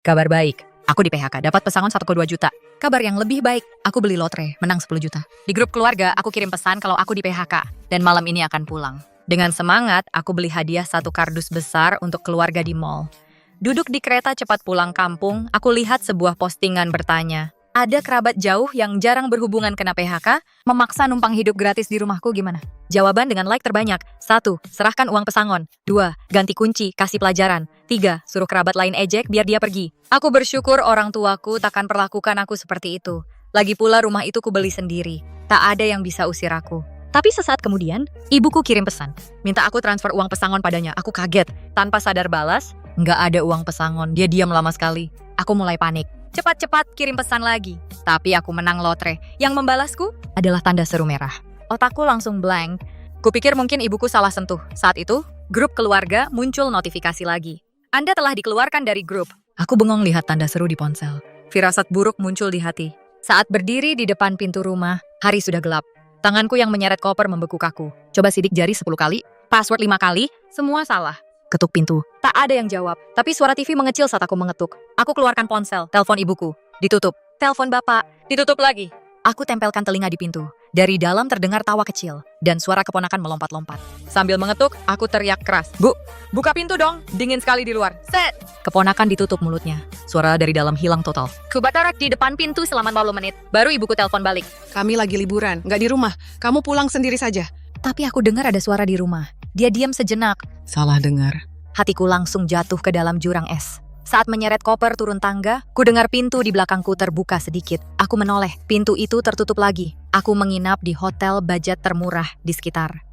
Kabar baik, aku di PHK, dapat pesangon 1,2 juta. Kabar yang lebih baik, aku beli lotre, menang 10 juta. Di grup keluarga, aku kirim pesan kalau aku di PHK, dan malam ini akan pulang. Dengan semangat, aku beli hadiah 1 kardus besar untuk keluarga di mall. Duduk di kereta cepat pulang kampung, aku lihat sebuah postingan bertanya, ada kerabat jauh yang jarang berhubungan kena PHK, memaksa numpang hidup gratis di rumahku gimana? Jawaban dengan like terbanyak. 1. Serahkan uang pesangon. 2. Ganti kunci, kasih pelajaran. 3. Suruh kerabat lain ejek biar dia pergi. Aku bersyukur orang tuaku takkan perlakukan aku seperti itu. Lagi pula rumah itu kubeli sendiri. Tak ada yang bisa usir aku. Tapi sesaat kemudian, ibuku kirim pesan. Minta aku transfer uang pesangon padanya. Aku kaget. Tanpa sadar balas, nggak ada uang pesangon. Dia diam lama sekali. Aku mulai panik. Cepat-cepat kirim pesan lagi. Tapi aku menang lotre. Yang membalasku adalah tanda seru merah. Otakku langsung blank. Kupikir mungkin ibuku salah sentuh. Saat itu, grup keluarga muncul notifikasi lagi. Anda telah dikeluarkan dari grup. Aku bengong lihat tanda seru di ponsel. Firasat buruk muncul di hati. Saat berdiri di depan pintu rumah, hari sudah gelap. Tanganku yang menyeret koper membekuk aku. Coba sidik jari 10 kali, password 5 kali, semua salah. Ketuk pintu. Tak ada yang jawab, tapi suara TV mengecil saat aku mengetuk. Aku keluarkan ponsel, telepon ibuku. Ditutup. Telepon bapak. Ditutup lagi. Aku tempelkan telinga di pintu. Dari dalam terdengar tawa kecil, dan suara keponakan melompat-lompat. Sambil mengetuk, aku teriak keras. Bu, buka pintu dong, dingin sekali di luar. Set! Keponakan ditutup mulutnya. Suara dari dalam hilang total. Kubatarak di depan pintu selama 40 menit. Baru ibuku telepon balik. Kami lagi liburan, nggak di rumah. Kamu pulang sendiri saja. Tapi aku dengar ada suara di rumah. Dia diam sejenak. Salah dengar. Hatiku langsung jatuh ke dalam jurang es. Saat menyeret koper turun tangga, ku dengar pintu di belakangku terbuka sedikit. Aku menoleh, pintu itu tertutup lagi. Aku menginap di hotel budget termurah di sekitar.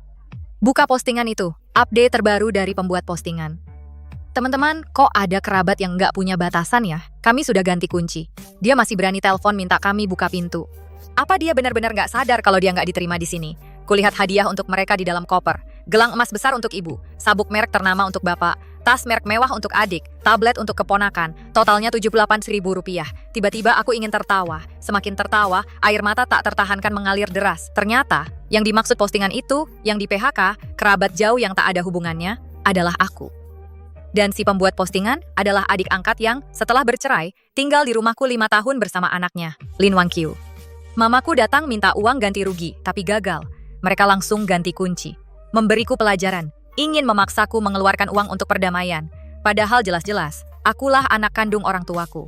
Buka postingan itu, update terbaru dari pembuat postingan. Teman-teman, kok ada kerabat yang nggak punya batasan ya? Kami sudah ganti kunci. Dia masih berani telepon minta kami buka pintu. Apa dia benar-benar nggak sadar kalau dia nggak diterima di sini? Kulihat hadiah untuk mereka di dalam koper. Gelang emas besar untuk ibu, sabuk merek ternama untuk bapak, tas merek mewah untuk adik, tablet untuk keponakan, totalnya Rp78.000. Tiba-tiba aku ingin tertawa. Semakin tertawa, air mata tak tertahankan mengalir deras. Ternyata, yang dimaksud postingan itu, yang di PHK, kerabat jauh yang tak ada hubungannya, adalah aku. Dan si pembuat postingan adalah adik angkat yang, setelah bercerai, tinggal di rumahku 5 tahun bersama anaknya, Lin Wangqiu. Mamaku datang minta uang ganti rugi, tapi gagal. Mereka langsung ganti kunci. Memberiku pelajaran, ingin memaksaku mengeluarkan uang untuk perdamaian. Padahal jelas-jelas, akulah anak kandung orang tuaku.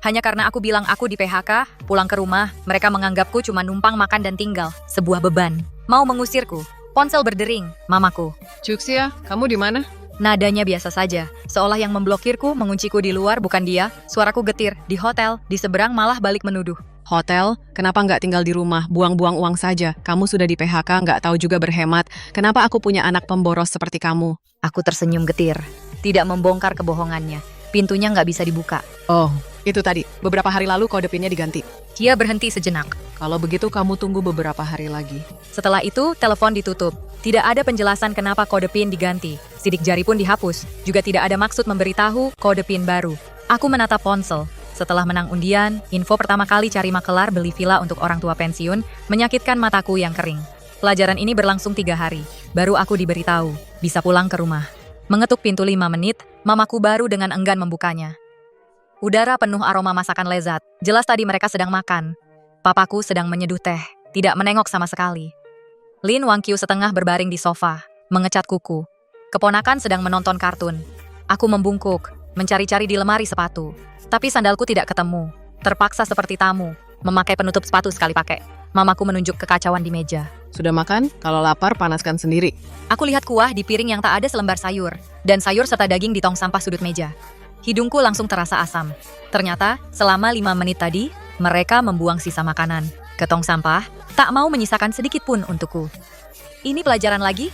Hanya karena aku bilang aku di PHK, pulang ke rumah, mereka menganggapku cuma numpang makan dan tinggal. Sebuah beban. Mau mengusirku. Ponsel berdering, mamaku. Cuxia, kamu di mana? Nadanya biasa saja, seolah yang memblokirku, mengunciku di luar bukan dia. Suaraku getir, di hotel, di seberang malah balik menuduh. Hotel? Kenapa nggak tinggal di rumah? Buang-buang uang saja. Kamu sudah di PHK, nggak tahu juga berhemat. Kenapa aku punya anak pemboros seperti kamu? Aku tersenyum getir, tidak membongkar kebohongannya. Pintunya nggak bisa dibuka. Oh, itu tadi. Beberapa hari lalu kode PIN-nya diganti. Dia berhenti sejenak. Kalau begitu kamu tunggu beberapa hari lagi. Setelah itu, telepon ditutup. Tidak ada penjelasan kenapa kode PIN diganti. Sidik jari pun dihapus. Juga tidak ada maksud memberitahu kode PIN baru. Aku menatap ponsel. Setelah menang undian, info pertama kali cari makelar beli villa untuk orang tua pensiun menyakitkan mataku yang kering. Pelajaran ini berlangsung 3 hari. Baru aku diberitahu, bisa pulang ke rumah. Mengetuk pintu 5 menit, mamaku baru dengan enggan membukanya. Udara penuh aroma masakan lezat. Jelas tadi mereka sedang makan. Papaku sedang menyeduh teh, tidak menengok sama sekali. Lin Wangqiu setengah berbaring di sofa, mengecat kuku. Keponakan sedang menonton kartun. Aku membungkuk, mencari-cari di lemari sepatu. Tapi sandalku tidak ketemu. Terpaksa seperti tamu, memakai penutup sepatu sekali pakai. Mamaku menunjuk kekacauan di meja. Sudah makan? Kalau lapar, panaskan sendiri. Aku lihat kuah di piring yang tak ada selembar sayur, dan sayur serta daging di tong sampah sudut meja. Hidungku langsung terasa asam. Ternyata, selama 5 menit tadi, mereka membuang sisa makanan ke tong sampah, tak mau menyisakan sedikit pun untukku. Ini pelajaran lagi?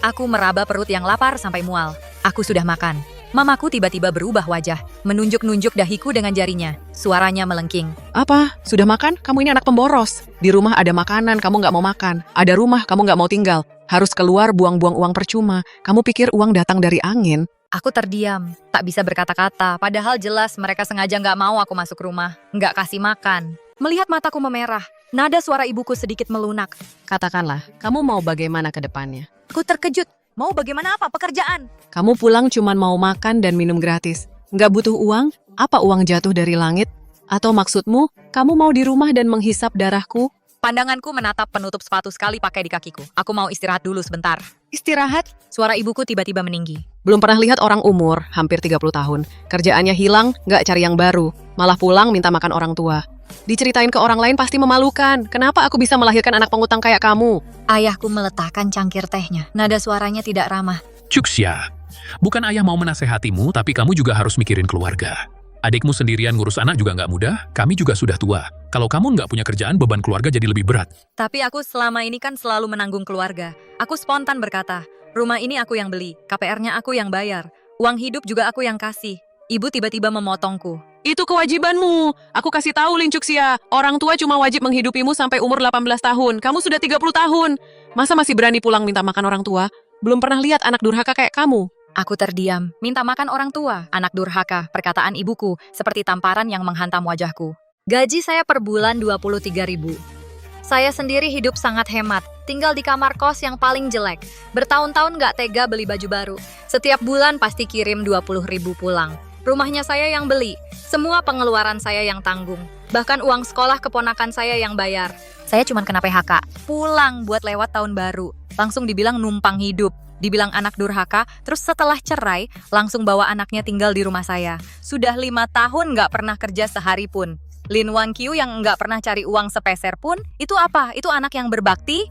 Aku meraba perut yang lapar sampai mual. Aku sudah makan. Mamaku tiba-tiba berubah wajah, menunjuk-nunjuk dahiku dengan jarinya. Suaranya melengking. Apa? Sudah makan? Kamu ini anak pemboros. Di rumah ada makanan, kamu nggak mau makan. Ada rumah, kamu nggak mau tinggal. Harus keluar buang-buang uang percuma. Kamu pikir uang datang dari angin? Aku terdiam, tak bisa berkata-kata, padahal jelas mereka sengaja nggak mau aku masuk rumah, nggak kasih makan. Melihat mataku memerah, nada suara ibuku sedikit melunak. Katakanlah, kamu mau bagaimana ke depannya? Aku terkejut. Mau bagaimana apa pekerjaan? Kamu pulang cuman mau makan dan minum gratis. Nggak butuh uang? Apa uang jatuh dari langit? Atau maksudmu, kamu mau di rumah dan menghisap darahku? Pandanganku menatap penutup sepatu sekali pakai di kakiku. Aku mau istirahat dulu sebentar. Istirahat? Suara ibuku tiba-tiba meninggi. Belum pernah lihat orang umur, hampir 30 tahun. Kerjaannya hilang, nggak cari yang baru. Malah pulang minta makan orang tua. Diceritain ke orang lain pasti memalukan. Kenapa aku bisa melahirkan anak pengutang kayak kamu? Ayahku meletakkan cangkir tehnya. Nada suaranya tidak ramah. Cuksya, bukan ayah mau menasehatimu, tapi kamu juga harus mikirin keluarga. Adikmu sendirian ngurus anak juga nggak mudah, kami juga sudah tua. Kalau kamu nggak punya kerjaan, beban keluarga jadi lebih berat. Tapi aku selama ini kan selalu menanggung keluarga. Aku spontan berkata, rumah ini aku yang beli, KPR-nya aku yang bayar. Uang hidup juga aku yang kasih. Ibu tiba-tiba memotongku. Itu kewajibanmu. Aku kasih tahu, Lin Cuksya. Orang tua cuma wajib menghidupimu sampai umur 18 tahun. Kamu sudah 30 tahun. Masa masih berani pulang minta makan orang tua? Belum pernah lihat anak durhaka kayak kamu. Aku terdiam, minta makan orang tua, anak durhaka, perkataan ibuku, seperti tamparan yang menghantam wajahku. Gaji saya per bulan 23.000. Saya sendiri hidup sangat hemat, tinggal di kamar kos yang paling jelek. Bertahun-tahun nggak tega beli baju baru. Setiap bulan pasti kirim 20.000 pulang. Rumahnya saya yang beli, semua pengeluaran saya yang tanggung. Bahkan uang sekolah keponakan saya yang bayar. Saya cuma kena PHK, pulang buat lewat tahun baru. Langsung dibilang numpang hidup. Dibilang anak durhaka, terus setelah cerai, langsung bawa anaknya tinggal di rumah saya. Sudah 5 tahun nggak pernah kerja sehari pun. Lin Wan-kyu yang nggak pernah cari uang sepeser pun, itu apa? Itu anak yang berbakti?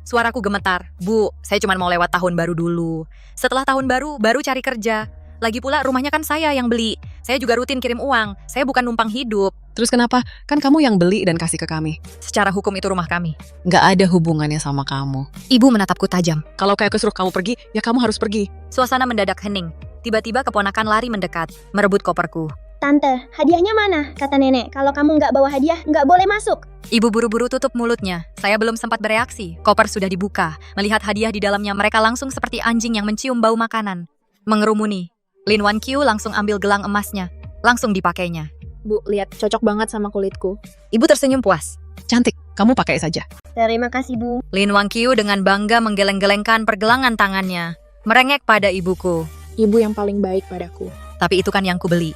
Suaraku gemetar. Bu, saya cuma mau lewat tahun baru dulu. Setelah tahun baru cari kerja. Lagi pula rumahnya kan saya yang beli. Saya juga rutin kirim uang. Saya bukan numpang hidup. Terus kenapa? Kan kamu yang beli dan kasih ke kami. Secara hukum itu rumah kami. Nggak ada hubungannya sama kamu. Ibu menatapku tajam. Kalau kayak kesuruh kamu pergi, ya kamu harus pergi. Suasana mendadak hening. Tiba-tiba keponakan lari mendekat, merebut koperku. Tante, hadiahnya mana? Kata nenek, kalau kamu nggak bawa hadiah, nggak boleh masuk. Ibu buru-buru tutup mulutnya. Saya belum sempat bereaksi. Koper sudah dibuka. Melihat hadiah di dalamnya, mereka langsung seperti anjing yang mencium bau makanan. Mengerumuni. Lin Wan-kyu langsung ambil gelang emasnya. Langsung dipakainya. Bu, lihat, cocok banget sama kulitku. Ibu tersenyum puas. Cantik, kamu pakai saja. Terima kasih, Bu. Lin Wan-kyu dengan bangga menggeleng-gelengkan pergelangan tangannya. Merengek pada ibuku. Ibu yang paling baik padaku. Tapi itu kan yang kubeli.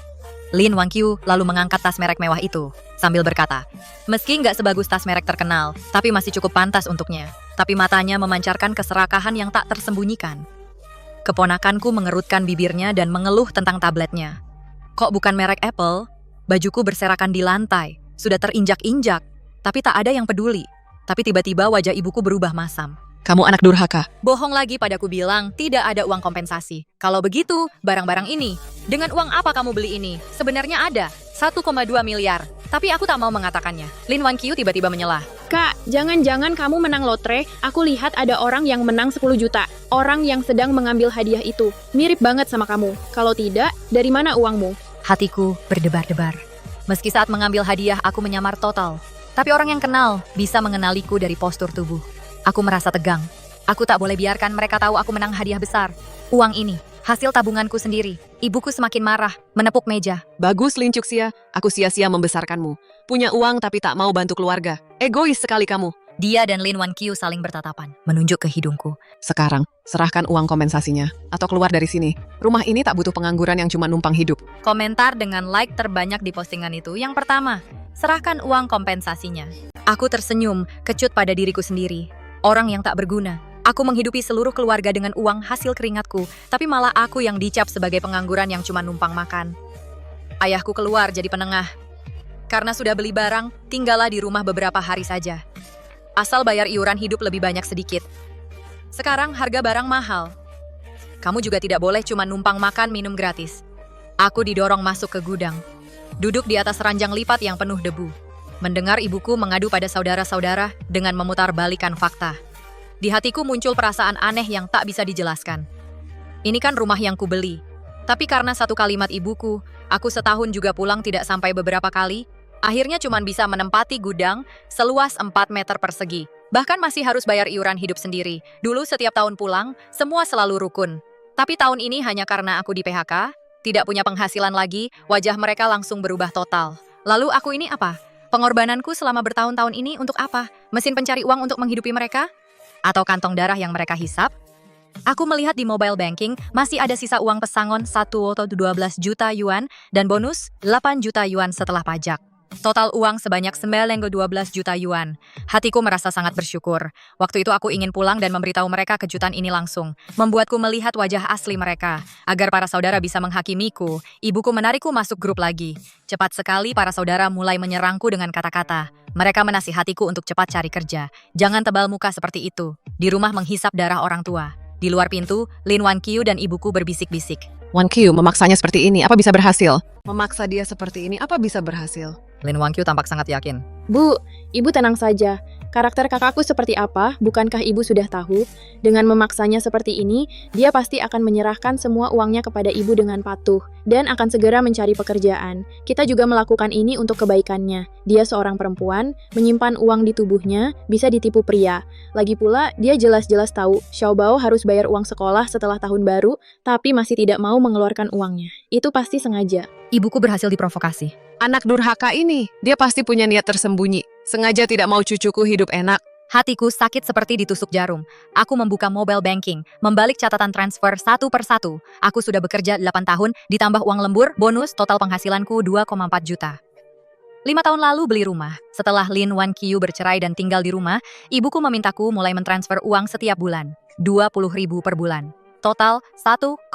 Lin Wan-kyu lalu mengangkat tas merek mewah itu. Sambil berkata, meski nggak sebagus tas merek terkenal, tapi masih cukup pantas untuknya. Tapi matanya memancarkan keserakahan yang tak tersembunyikan. Keponakanku mengerutkan bibirnya dan mengeluh tentang tabletnya. Kok bukan merek Apple? Bajuku berserakan di lantai, sudah terinjak-injak, tapi tak ada yang peduli. Tapi tiba-tiba wajah ibuku berubah masam. Kamu anak durhaka. Bohong lagi padaku bilang, tidak ada uang kompensasi. Kalau begitu, barang-barang ini. Dengan uang apa kamu beli ini? Sebenarnya ada, 1,2 miliar. Tapi aku tak mau mengatakannya. Lin Wan-kyu tiba-tiba menyelah. Kak, jangan-jangan kamu menang lotre. Aku lihat ada orang yang menang 10 juta. Orang yang sedang mengambil hadiah itu. Mirip banget sama kamu. Kalau tidak, dari mana uangmu? Hatiku berdebar-debar. Meski saat mengambil hadiah aku menyamar total. Tapi orang yang kenal bisa mengenaliku dari postur tubuh. Aku merasa tegang. Aku tak boleh biarkan mereka tahu aku menang hadiah besar. Uang ini, hasil tabunganku sendiri. Ibuku semakin marah, menepuk meja. Bagus, Lin Cuksya. Aku sia-sia membesarkanmu. Punya uang tapi tak mau bantu keluarga. Egois sekali kamu. Dia dan Lin Wan-kyu saling bertatapan, menunjuk ke hidungku. Sekarang, serahkan uang kompensasinya. Atau keluar dari sini. Rumah ini tak butuh pengangguran yang cuma numpang hidup. Komentar dengan like terbanyak di postingan itu. Yang pertama, serahkan uang kompensasinya. Aku tersenyum, kecut pada diriku sendiri. Orang yang tak berguna. Aku menghidupi seluruh keluarga dengan uang hasil keringatku, tapi malah aku yang dicap sebagai pengangguran yang cuma numpang makan. Ayahku keluar jadi penengah. Karena sudah beli barang, tinggallah di rumah beberapa hari saja. Asal bayar iuran hidup lebih banyak sedikit. Sekarang harga barang mahal. Kamu juga tidak boleh cuma numpang makan minum gratis. Aku didorong masuk ke gudang. Duduk di atas ranjang lipat yang penuh debu. Mendengar ibuku mengadu pada saudara-saudara dengan memutar balikan fakta. Di hatiku muncul perasaan aneh yang tak bisa dijelaskan. Ini kan rumah yang kubeli. Tapi karena satu kalimat ibuku, aku setahun juga pulang tidak sampai beberapa kali. Akhirnya cuma bisa menempati gudang seluas 4 meter persegi. Bahkan masih harus bayar iuran hidup sendiri. Dulu setiap tahun pulang, semua selalu rukun. Tapi tahun ini hanya karena aku di PHK, tidak punya penghasilan lagi, wajah mereka langsung berubah total. Lalu aku ini apa? Pengorbananku selama bertahun-tahun ini untuk apa? Mesin pencari uang untuk menghidupi mereka? Atau kantong darah yang mereka hisap? Aku melihat di mobile banking masih ada sisa uang pesangon 1,12 juta yuan dan bonus 8 juta yuan setelah pajak. Total uang sebanyak 9,12 juta yuan. Hatiku merasa sangat bersyukur. Waktu itu aku ingin pulang dan memberitahu mereka kejutan ini langsung. Membuatku melihat wajah asli mereka. Agar para saudara bisa menghakimiku, ibuku menarikku masuk grup lagi. Cepat sekali para saudara mulai menyerangku dengan kata-kata. Mereka menasihatiku untuk cepat cari kerja. Jangan tebal muka seperti itu. Di rumah menghisap darah orang tua. Di luar pintu, Lin Wankyu dan ibuku berbisik-bisik. Wankyu memaksanya seperti ini, apa bisa berhasil? Memaksa dia seperti ini, apa bisa berhasil? Lin Wankyu tampak sangat yakin. Bu, ibu tenang saja. Karakter kakakku seperti apa, bukankah ibu sudah tahu? Dengan memaksanya seperti ini, dia pasti akan menyerahkan semua uangnya kepada ibu dengan patuh, dan akan segera mencari pekerjaan. Kita juga melakukan ini untuk kebaikannya. Dia seorang perempuan, menyimpan uang di tubuhnya, bisa ditipu pria. Lagi pula, dia jelas-jelas tahu, Xiaobao harus bayar uang sekolah setelah tahun baru, tapi masih tidak mau mengeluarkan uangnya. Itu pasti sengaja. Ibuku berhasil diprovokasi. Anak durhaka ini, dia pasti punya niat tersembunyi. Sengaja tidak mau cucuku hidup enak. Hatiku sakit seperti ditusuk jarum. Aku membuka mobile banking, membalik catatan transfer satu per satu. Aku sudah bekerja 8 tahun, ditambah uang lembur, bonus, total penghasilanku 2,4 juta. 5 tahun lalu beli rumah. Setelah Lin Wankyu bercerai dan tinggal di rumah, ibuku memintaku mulai mentransfer uang setiap bulan. 20.000 per bulan. Total 1,2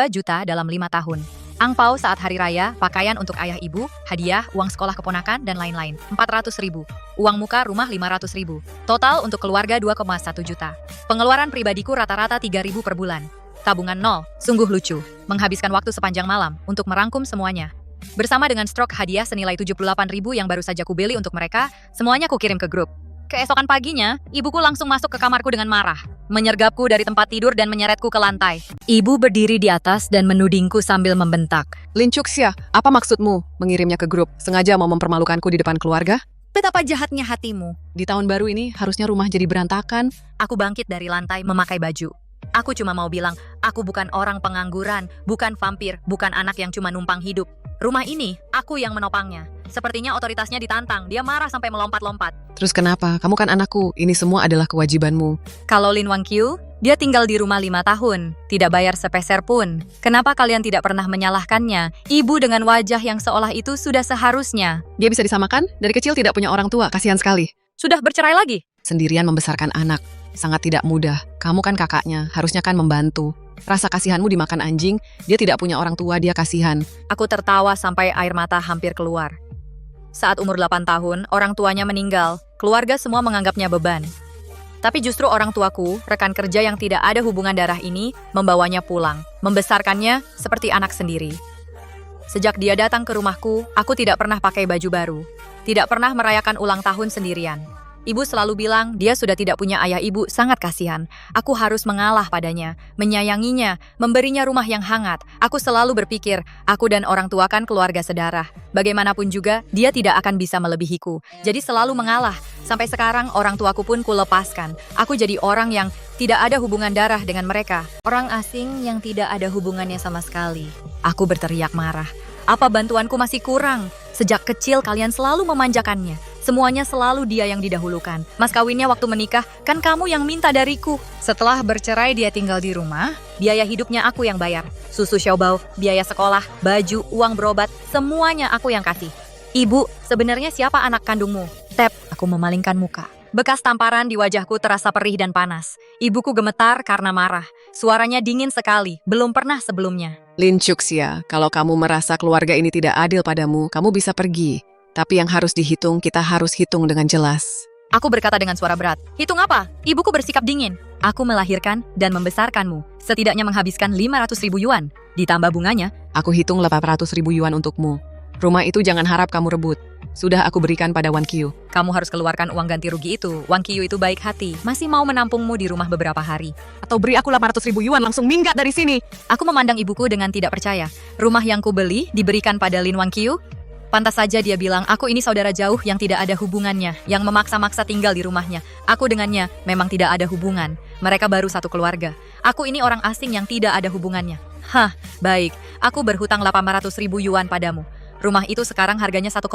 juta dalam 5 tahun. Angpau saat hari raya, pakaian untuk ayah ibu, hadiah, uang sekolah keponakan, dan lain-lain. 400.000. Uang muka rumah 500.000. Total untuk keluarga 2,1 juta. Pengeluaran pribadiku rata-rata 3.000 per bulan. Tabungan nol. Sungguh lucu. Menghabiskan waktu sepanjang malam untuk merangkum semuanya. Bersama dengan stroke hadiah senilai 78.000 yang baru saja kubeli untuk mereka, semuanya kukirim ke grup. Keesokan paginya, ibuku langsung masuk ke kamarku dengan marah. Menyergapku dari tempat tidur dan menyeretku ke lantai. Ibu berdiri di atas dan menudingku sambil membentak. Lin Chuxia, apa maksudmu mengirimnya ke grup? Sengaja mau mempermalukanku di depan keluarga? Betapa jahatnya hatimu. Di tahun baru ini harusnya rumah jadi berantakan. Aku bangkit dari lantai memakai baju. Aku cuma mau bilang, aku bukan orang pengangguran, bukan vampir, bukan anak yang cuma numpang hidup. Rumah ini, aku yang menopangnya. Sepertinya otoritasnya ditantang, dia marah sampai melompat-lompat. Terus kenapa? Kamu kan anakku, ini semua adalah kewajibanmu. Kalau Lin Wankyu, dia tinggal di rumah 5 tahun, tidak bayar sepeser pun. Kenapa kalian tidak pernah menyalahkannya? Ibu dengan wajah yang seolah itu sudah seharusnya. Dia bisa disamakan? Dari kecil tidak punya orang tua, kasihan sekali. Sudah bercerai lagi? Sendirian membesarkan anak, sangat tidak mudah. Kamu kan kakaknya, harusnya kan membantu. Rasa kasihanmu dimakan anjing, dia tidak punya orang tua, dia kasihan. Aku tertawa sampai air mata hampir keluar. Saat umur 8 tahun, orang tuanya meninggal. Keluarga semua menganggapnya beban. Tapi justru orang tuaku, rekan kerja yang tidak ada hubungan darah ini, membawanya pulang, membesarkannya seperti anak sendiri. Sejak dia datang ke rumahku, aku tidak pernah pakai baju baru. Tidak pernah merayakan ulang tahun sendirian. Ibu selalu bilang dia sudah tidak punya ayah ibu, sangat kasihan. Aku harus mengalah padanya, menyayanginya, memberinya rumah yang hangat. Aku selalu berpikir, aku dan orang tua kan keluarga sedarah. Bagaimanapun juga, dia tidak akan bisa melebihiku. Jadi selalu mengalah. Sampai sekarang orang tuaku pun kulepaskan. Aku jadi orang yang tidak ada hubungan darah dengan mereka. Orang asing yang tidak ada hubungannya sama sekali. Aku berteriak marah. Apa bantuanku masih kurang? Sejak kecil kalian selalu memanjakannya. Semuanya selalu dia yang didahulukan. Mas kawinnya waktu menikah, kan kamu yang minta dariku. Setelah bercerai dia tinggal di rumah, biaya hidupnya aku yang bayar. Susu Xiaobao, biaya sekolah, baju, uang berobat, semuanya aku yang kasih. Ibu, sebenarnya siapa anak kandungmu? Tep, aku memalingkan muka. Bekas tamparan di wajahku terasa perih dan panas. Ibuku gemetar karena marah. Suaranya dingin sekali, belum pernah sebelumnya. Lin Chuxia, kalau kamu merasa keluarga ini tidak adil padamu, kamu bisa pergi. Tapi yang harus dihitung, kita harus hitung dengan jelas. Aku berkata dengan suara berat. Hitung apa? Ibuku bersikap dingin. Aku melahirkan dan membesarkanmu. Setidaknya menghabiskan 500.000 yuan. Ditambah bunganya. Aku hitung 800.000 yuan untukmu. Rumah itu jangan harap kamu rebut. Sudah aku berikan pada Wankyu. Kamu harus keluarkan uang ganti rugi itu. Wankyu itu baik hati. Masih mau menampungmu di rumah beberapa hari. Atau beri aku 800.000 yuan langsung minggat dari sini. Aku memandang ibuku dengan tidak percaya. Rumah yang kubeli diberikan pada Lin Wankyu. Pantas saja dia bilang, aku ini saudara jauh yang tidak ada hubungannya, yang memaksa-maksa tinggal di rumahnya. Aku dengannya memang tidak ada hubungan. Mereka baru satu keluarga. Aku ini orang asing yang tidak ada hubungannya. Hah, baik. Aku berhutang 800.000 yuan padamu. Rumah itu sekarang harganya 1,8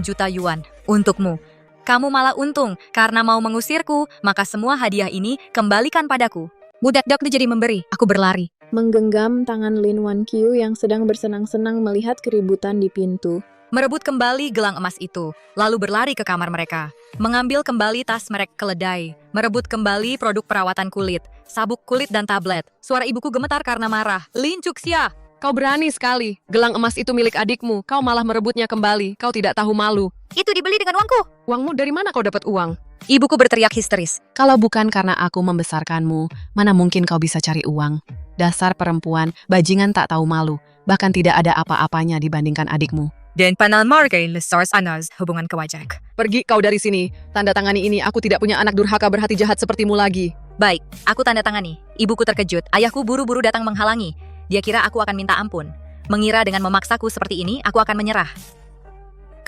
juta yuan. Untukmu. Kamu malah untung, karena mau mengusirku, maka semua hadiah ini kembalikan padaku. Budak Dokde jadi memberi. Aku berlari. Menggenggam tangan Lin Wan-kyu yang sedang bersenang-senang melihat keributan di pintu. Merebut kembali gelang emas itu, lalu berlari ke kamar mereka. Mengambil kembali tas merek keledai. Merebut kembali produk perawatan kulit, sabuk kulit dan tablet. Suara ibuku gemetar karena marah. Lin Chuxia! Kau berani sekali. Gelang emas itu milik adikmu. Kau malah merebutnya kembali. Kau tidak tahu malu. Itu dibeli dengan uangku. Uangmu dari mana kau dapat uang? Ibuku berteriak histeris. Kalau bukan karena aku membesarkanmu, mana mungkin kau bisa cari uang? Dasar perempuan, bajingan tak tahu malu. Bahkan tidak ada apa-apanya dibandingkan adikmu. Dan panal margay lesars anas hubungan kewajak. Pergi kau dari sini. Tanda tangani ini, aku tidak punya anak durhaka berhati jahat sepertimu lagi. Baik, aku tanda tangani. Ibuku terkejut. Ayahku buru-buru datang menghalangi. Dia kira aku akan minta ampun. Mengira dengan memaksaku seperti ini, aku akan menyerah.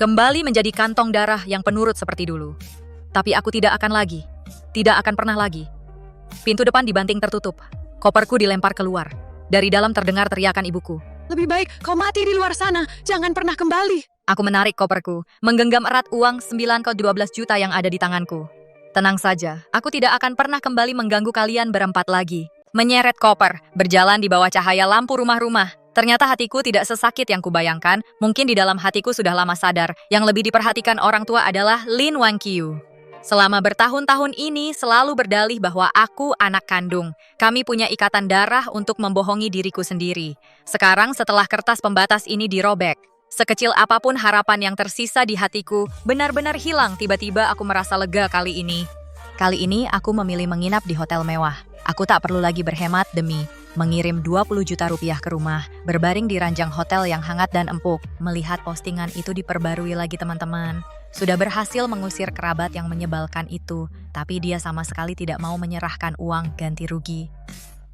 Kembali menjadi kantong darah yang penurut seperti dulu. Tapi aku tidak akan lagi. Tidak akan pernah lagi. Pintu depan dibanting tertutup. Koperku dilempar keluar. Dari dalam terdengar teriakan ibuku. Lebih baik kau mati di luar sana. Jangan pernah kembali. Aku menarik koperku, menggenggam erat uang 9,12 juta yang ada di tanganku. Tenang saja, aku tidak akan pernah kembali mengganggu kalian berempat lagi. Menyeret koper, berjalan di bawah cahaya lampu rumah-rumah. Ternyata hatiku tidak sesakit yang kubayangkan. Mungkin di dalam hatiku sudah lama sadar. Yang lebih diperhatikan orang tua adalah Lin Wan-kyu. Selama bertahun-tahun ini selalu berdalih bahwa aku anak kandung. Kami punya ikatan darah untuk membohongi diriku sendiri. Sekarang setelah kertas pembatas ini dirobek, sekecil apapun harapan yang tersisa di hatiku benar-benar hilang. Tiba-tiba aku merasa lega kali ini. Kali ini aku memilih menginap di hotel mewah. Aku tak perlu lagi berhemat demi mengirim 20 juta rupiah ke rumah, berbaring di ranjang hotel yang hangat dan empuk. Melihat postingan itu diperbarui lagi teman-teman. Sudah berhasil mengusir kerabat yang menyebalkan itu, tapi dia sama sekali tidak mau menyerahkan uang ganti rugi.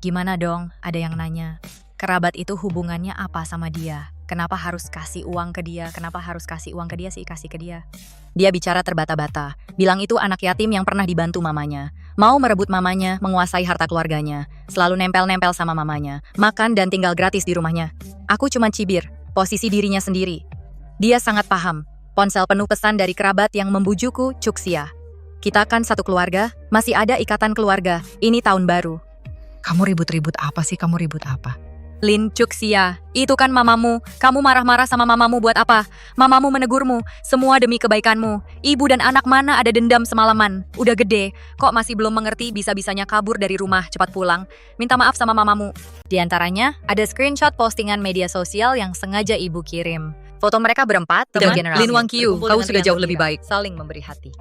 Gimana dong? Ada yang nanya. Kerabat itu hubungannya apa sama dia? Kenapa harus kasih uang ke dia? Kenapa harus kasih uang ke dia sih? Kasih ke dia. Dia bicara terbata-bata. Bilang itu anak yatim yang pernah dibantu mamanya. Mau merebut mamanya, menguasai harta keluarganya. Selalu nempel-nempel sama mamanya. Makan dan tinggal gratis di rumahnya. Aku cuma cibir, posisi dirinya sendiri. Dia sangat paham. Ponsel penuh pesan dari kerabat yang membujukku, Chuxia. Kita kan satu keluarga, masih ada ikatan keluarga. Ini tahun baru. Kamu ribut-ribut apa sih? Kamu ribut apa? Lin Chuxia, itu kan mamamu. Kamu marah-marah sama mamamu buat apa? Mamamu menegurmu, semua demi kebaikanmu. Ibu dan anak mana ada dendam semalaman. Udah gede, kok masih belum mengerti bisa-bisanya kabur dari rumah, cepat pulang. Minta maaf sama mamamu. Di antaranya, ada screenshot postingan media sosial yang sengaja ibu kirim. Foto mereka berempat, Teman, Lin Wan-kyu, kau sudah jauh lebih baik. Saling memberi hati.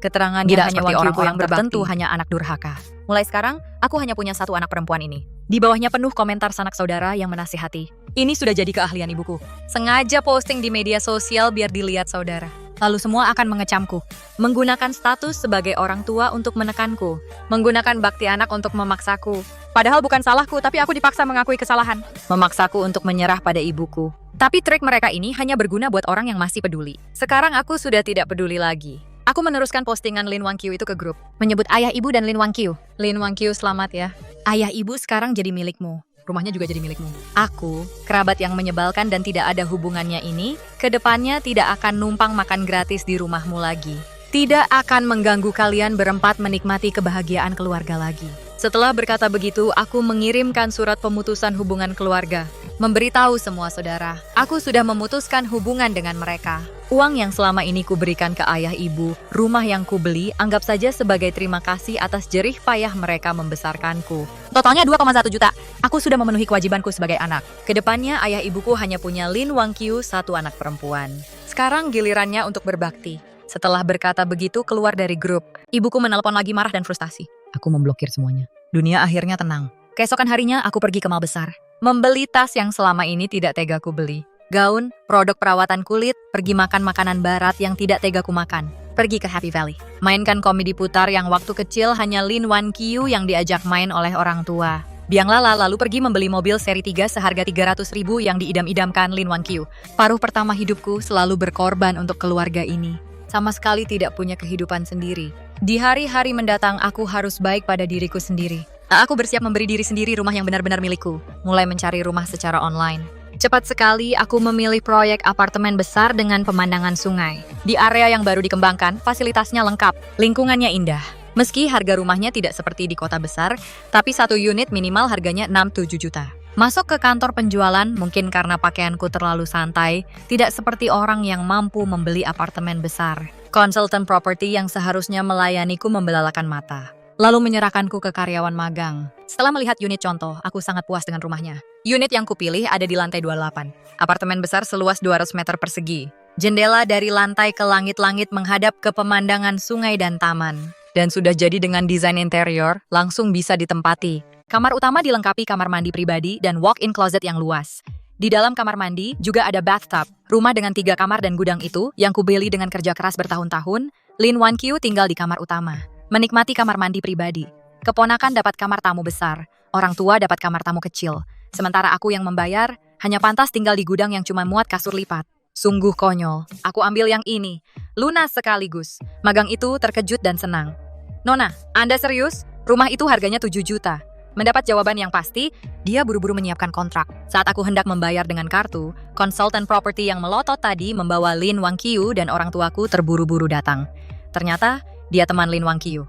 Keterangannya Tidak hanya seperti Wan-kyu orang-orang yang tertentu berbakti. hanya anak durhaka. Mulai sekarang, aku hanya punya satu anak perempuan ini. Di bawahnya penuh komentar sanak saudara yang menasihati. Ini sudah jadi keahlian ibuku. Sengaja posting di media sosial biar dilihat saudara. Lalu semua akan mengecamku. Menggunakan status sebagai orang tua untuk menekanku. Menggunakan bakti anak untuk memaksaku. Padahal bukan salahku, tapi aku dipaksa mengakui kesalahan. Memaksaku untuk menyerah pada ibuku. Tapi trik mereka ini hanya berguna buat orang yang masih peduli. Sekarang aku sudah tidak peduli lagi. Aku meneruskan postingan Lin Wan-kyu itu ke grup. Menyebut ayah ibu dan Lin Wan-kyu. Lin Wan-kyu selamat ya. Ayah ibu sekarang jadi milikmu. Rumahnya juga jadi milikmu. Aku, kerabat yang menyebalkan dan tidak ada hubungannya ini, kedepannya tidak akan numpang makan gratis di rumahmu lagi. Tidak akan mengganggu kalian berempat menikmati kebahagiaan keluarga lagi. Setelah berkata begitu, aku mengirimkan surat pemutusan hubungan keluarga. Memberitahu semua saudara, aku sudah memutuskan hubungan dengan mereka. Uang yang selama ini kuberikan ke ayah ibu, rumah yang kubeli, anggap saja sebagai terima kasih atas jerih payah mereka membesarkanku. Totalnya 2,1 juta. Aku sudah memenuhi kewajibanku sebagai anak. Kedepannya ayah ibuku hanya punya Lin Wan-kyu, satu anak perempuan. Sekarang gilirannya untuk berbakti. Setelah berkata begitu keluar dari grup, ibuku menelpon lagi marah dan frustasi. Aku memblokir semuanya. Dunia akhirnya tenang. Keesokan harinya aku pergi ke mall besar. Membeli tas yang selama ini tidak tega ku beli. Gaun, produk perawatan kulit, pergi makan makanan barat yang tidak tega ku makan. Pergi ke Happy Valley. Mainkan komedi putar yang waktu kecil hanya Lin Wan-kyu yang diajak main oleh orang tua. Biang Lala lalu pergi membeli mobil seri 3 seharga 300.000 yang diidam-idamkan Lin Wan-kyu. Paruh pertama hidupku selalu berkorban untuk keluarga ini. Sama sekali tidak punya kehidupan sendiri. Di hari-hari mendatang aku harus baik pada diriku sendiri. Aku bersiap memberi diri sendiri rumah yang benar-benar milikku. Mulai mencari rumah secara online. Cepat sekali aku memilih proyek apartemen besar dengan pemandangan sungai. Di area yang baru dikembangkan, fasilitasnya lengkap, lingkungannya indah. Meski harga rumahnya tidak seperti di kota besar, tapi satu unit minimal harganya 6-7 juta. Masuk ke kantor penjualan mungkin karena pakaianku terlalu santai, tidak seperti orang yang mampu membeli apartemen besar. Konsultan properti yang seharusnya melayaniku membelalakan mata, lalu menyerahkanku ke karyawan magang. Setelah melihat unit contoh, aku sangat puas dengan rumahnya. Unit yang kupilih ada di lantai 28. Apartemen besar seluas 200 meter persegi. Jendela dari lantai ke langit-langit menghadap ke pemandangan sungai dan taman. Dan sudah jadi dengan desain interior, langsung bisa ditempati. Kamar utama dilengkapi kamar mandi pribadi dan walk-in closet yang luas. Di dalam kamar mandi juga ada bathtub. Rumah dengan 3 kamar dan gudang itu, yang kubeli dengan kerja keras bertahun-tahun, Lin Wan Qiu tinggal di kamar utama. Menikmati kamar mandi pribadi. Keponakan dapat kamar tamu besar, orang tua dapat kamar tamu kecil. Sementara aku yang membayar, hanya pantas tinggal di gudang yang cuma muat kasur lipat. Sungguh konyol, aku ambil yang ini. Lunas sekaligus. Magang itu terkejut dan senang. Nona, Anda serius? Rumah itu harganya 7 juta. Mendapat jawaban yang pasti, dia buru-buru menyiapkan kontrak. Saat aku hendak membayar dengan kartu, konsultan properti yang melotot tadi membawa Lin Wang Qiu dan orang tuaku terburu-buru datang. Ternyata, dia teman Lin Wang Qiu.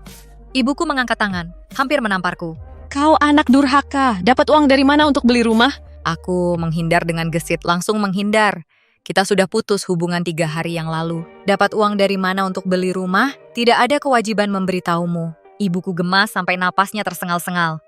Ibuku mengangkat tangan, hampir menamparku. Kau anak durhaka, dapat uang dari mana untuk beli rumah? Aku menghindar dengan gesit, langsung menghindar. Kita sudah putus hubungan 3 hari yang lalu. Dapat uang dari mana untuk beli rumah? Tidak ada kewajiban memberitahumu. Ibuku gemas sampai napasnya tersengal-sengal.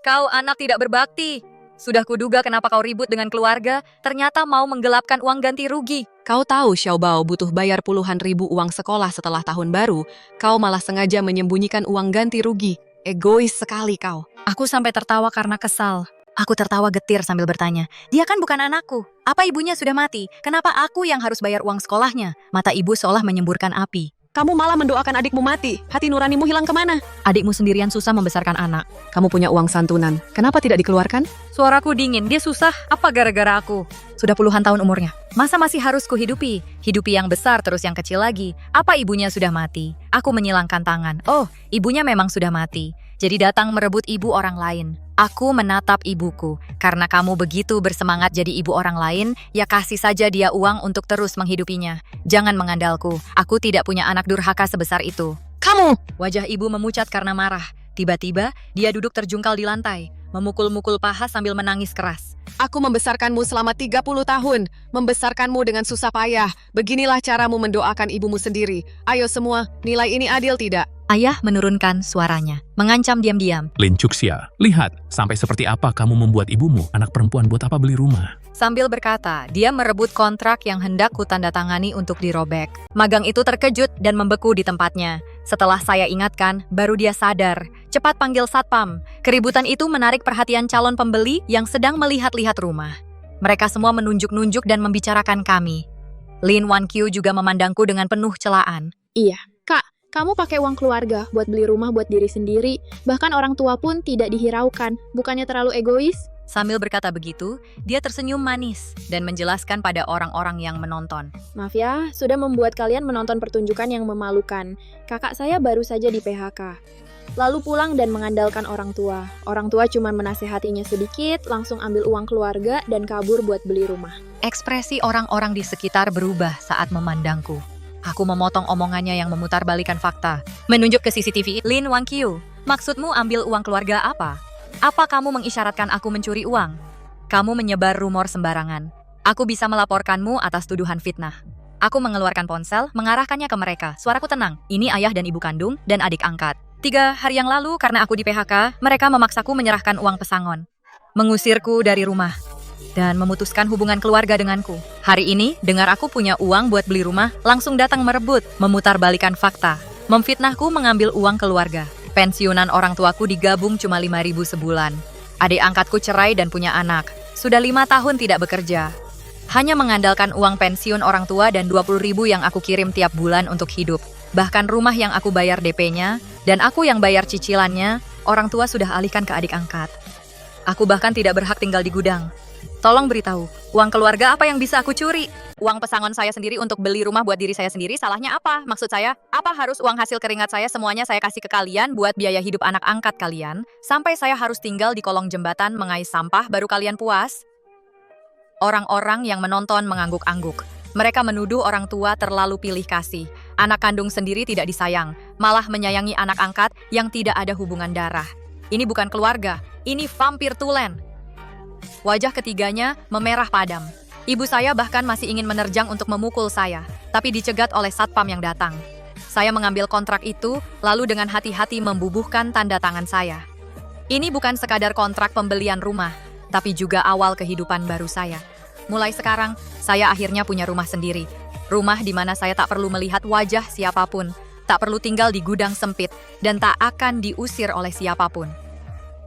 Kau anak tidak berbakti. Sudah kuduga kenapa kau ribut dengan keluarga, ternyata mau menggelapkan uang ganti rugi. Kau tahu Xiaobao butuh bayar puluhan ribu uang sekolah setelah tahun baru, kau malah sengaja menyembunyikan uang ganti rugi. Egois sekali kau. Aku sampai tertawa karena kesal. Aku tertawa getir sambil bertanya, dia kan bukan anakku. Apa ibunya sudah mati? Kenapa aku yang harus bayar uang sekolahnya? Mata ibu seolah menyemburkan api. Kamu malah mendoakan adikmu mati. Hati nuranimu hilang kemana? Adikmu sendirian susah membesarkan anak. Kamu punya uang santunan. Kenapa tidak dikeluarkan? Suaraku dingin, dia susah. Apa gara-gara aku? Sudah puluhan tahun umurnya. Masa masih harus kuhidupi? Hidupi yang besar terus yang kecil lagi. Apa ibunya sudah mati? Aku menyilangkan tangan. Oh, ibunya memang sudah mati. Jadi datang merebut ibu orang lain. Aku menatap ibuku. Karena kamu begitu bersemangat jadi ibu orang lain, ya kasih saja dia uang untuk terus menghidupinya. Jangan mengandalku. Aku tidak punya anak durhaka sebesar itu. Kamu! Wajah ibu memucat karena marah. Tiba-tiba, dia duduk terjungkal di lantai, memukul-mukul paha sambil menangis keras. Aku membesarkanmu selama 30 tahun. Membesarkanmu dengan susah payah. Beginilah caramu mendoakan ibumu sendiri. Ayo semua, nilai ini adil tidak? Ayah menurunkan suaranya, mengancam diam-diam. Lin Chuxia, lihat, sampai seperti apa kamu membuat ibumu, anak perempuan buat apa beli rumah? Sambil berkata, dia merebut kontrak yang hendak kutandatangani untuk dirobek. Magang itu terkejut dan membeku di tempatnya. Setelah saya ingatkan, baru dia sadar. Cepat panggil satpam. Keributan itu menarik perhatian calon pembeli yang sedang melihat-lihat rumah. Mereka semua menunjuk-nunjuk dan membicarakan kami. Lin Wan Qiu juga memandangku dengan penuh celaan. Iya, Kak. Kamu pakai uang keluarga buat beli rumah buat diri sendiri, bahkan orang tua pun tidak dihiraukan. Bukannya terlalu egois? Sambil berkata begitu, dia tersenyum manis dan menjelaskan pada orang-orang yang menonton. Maaf ya, sudah membuat kalian menonton pertunjukan yang memalukan. Kakak saya baru saja di PHK. Lalu pulang dan mengandalkan orang tua. Orang tua cuma menasehatinya sedikit, langsung ambil uang keluarga dan kabur buat beli rumah. Ekspresi orang-orang di sekitar berubah saat memandangku. Aku memotong omongannya yang memutarbalikkan fakta. Menunjuk ke CCTV, Lin Wang Qiu, maksudmu ambil uang keluarga apa? Apa kamu mengisyaratkan aku mencuri uang? Kamu menyebar rumor sembarangan. Aku bisa melaporkanmu atas tuduhan fitnah. Aku mengeluarkan ponsel, mengarahkannya ke mereka. Suaraku tenang, ini ayah dan ibu kandung dan adik angkat. 3 hari yang lalu karena aku di PHK, mereka memaksaku menyerahkan uang pesangon. Mengusirku dari rumah. Dan memutuskan hubungan keluarga denganku. Hari ini, dengar aku punya uang buat beli rumah, langsung datang merebut, memutarbalikan fakta. Memfitnahku mengambil uang keluarga. Pensiunan orang tuaku digabung cuma 5.000 sebulan. Adik angkatku cerai dan punya anak. Sudah 5 tahun tidak bekerja. Hanya mengandalkan uang pensiun orang tua dan 20.000 yang aku kirim tiap bulan untuk hidup. Bahkan rumah yang aku bayar DP-nya, dan aku yang bayar cicilannya, orang tua sudah alihkan ke adik angkat. Aku bahkan tidak berhak tinggal di gudang. Tolong beritahu, uang keluarga apa yang bisa aku curi? Uang pesangon saya sendiri untuk beli rumah buat diri saya sendiri, salahnya apa? Maksud saya, apa harus uang hasil keringat saya semuanya saya kasih ke kalian buat biaya hidup anak angkat kalian? Sampai saya harus tinggal di kolong jembatan mengais sampah baru kalian puas? Orang-orang yang menonton mengangguk-angguk. Mereka menuduh orang tua terlalu pilih kasih. Anak kandung sendiri tidak disayang, malah menyayangi anak angkat yang tidak ada hubungan darah. Ini bukan keluarga, ini vampir tulen. Wajah ketiganya memerah padam. Ibu saya bahkan masih ingin menerjang untuk memukul saya, tapi dicegat oleh satpam yang datang. Saya mengambil kontrak itu, lalu dengan hati-hati membubuhkan tanda tangan saya. Ini bukan sekadar kontrak pembelian rumah, tapi juga awal kehidupan baru saya. Mulai sekarang, saya akhirnya punya rumah sendiri. Rumah di mana saya tak perlu melihat wajah siapapun, tak perlu tinggal di gudang sempit, dan tak akan diusir oleh siapapun.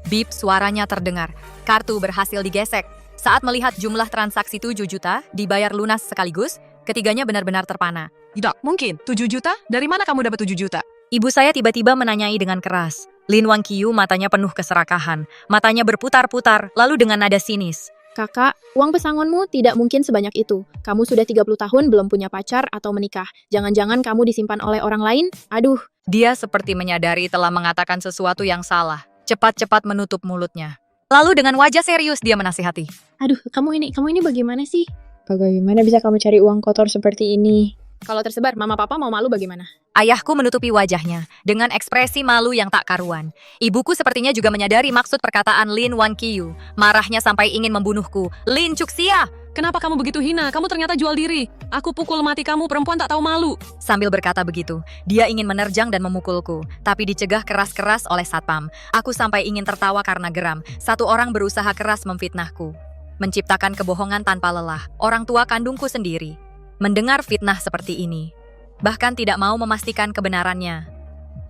Bip suaranya terdengar. Kartu berhasil digesek. Saat melihat jumlah transaksi 7 juta, dibayar lunas sekaligus, ketiganya benar-benar terpana. Tidak mungkin. 7 juta? Dari mana kamu dapat 7 juta? Ibu saya tiba-tiba menanyai dengan keras. Lin Wang Qiu matanya penuh keserakahan. Matanya berputar-putar, lalu dengan nada sinis. Kakak, uang pesangonmu tidak mungkin sebanyak itu. Kamu sudah 30 tahun belum punya pacar atau menikah. Jangan-jangan kamu disimpan oleh orang lain? Aduh. Dia seperti menyadari telah mengatakan sesuatu yang salah. Cepat-cepat menutup mulutnya. Lalu dengan wajah serius dia menasihati. Aduh, kamu ini bagaimana sih? Bagaimana bisa kamu cari uang kotor seperti ini? Kalau tersebar, mama papa mau malu bagaimana? Ayahku menutupi wajahnya dengan ekspresi malu yang tak karuan. Ibuku sepertinya juga menyadari maksud perkataan Lin Wang Qiu. Marahnya sampai ingin membunuhku. Lin Chuxia! Kenapa kamu begitu hina? Kamu ternyata jual diri. Aku pukul mati kamu, perempuan tak tahu malu. Sambil berkata begitu, dia ingin menerjang dan memukulku, tapi dicegah keras-keras oleh satpam. Aku sampai ingin tertawa karena geram. Satu orang berusaha keras memfitnahku. Menciptakan kebohongan tanpa lelah. Orang tua kandungku sendiri mendengar fitnah seperti ini, bahkan tidak mau memastikan kebenarannya.